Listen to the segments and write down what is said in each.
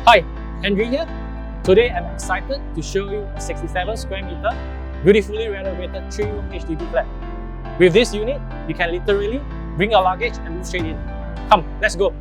Hi, Henry here. Today I'm excited to show you a 67 square meter, beautifully renovated 3-room HDB flat. With this unit, you can literally bring your luggage and move straight in. Come, let's go.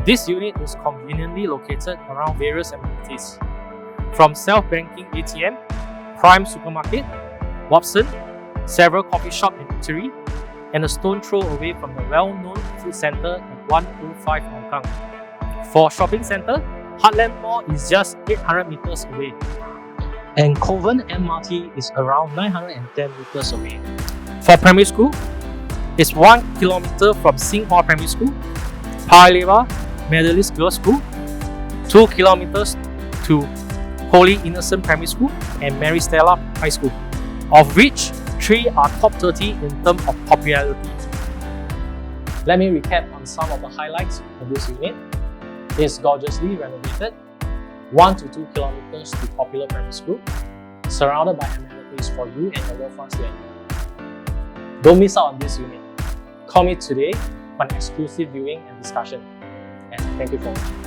This unit is conveniently located around various amenities, from self-banking ATM, Prime Supermarket, Watson, several coffee shop and eatery, and a stone throw away from the well-known food centre at 105 Hougang. For shopping centre, Heartland Mall is just 800 meters away, and Kovan MRT is around 910 meters away. For primary school, it's 1 kilometer from Singhua Primary School, Paya Lebar Methodist Girls' School, 2 kilometers to Holy Innocent Primary School and Mary Stella High School, of which 3 are top 30 in terms of popularity. Let me recap on some of the highlights of this unit. It's gorgeously renovated, 1 to 2 kilometers to popular primary school, surrounded by amenities for you and your loved ones to enjoy. Don't miss out on this unit. Call me today for an exclusive viewing and discussion. And thank you for watching.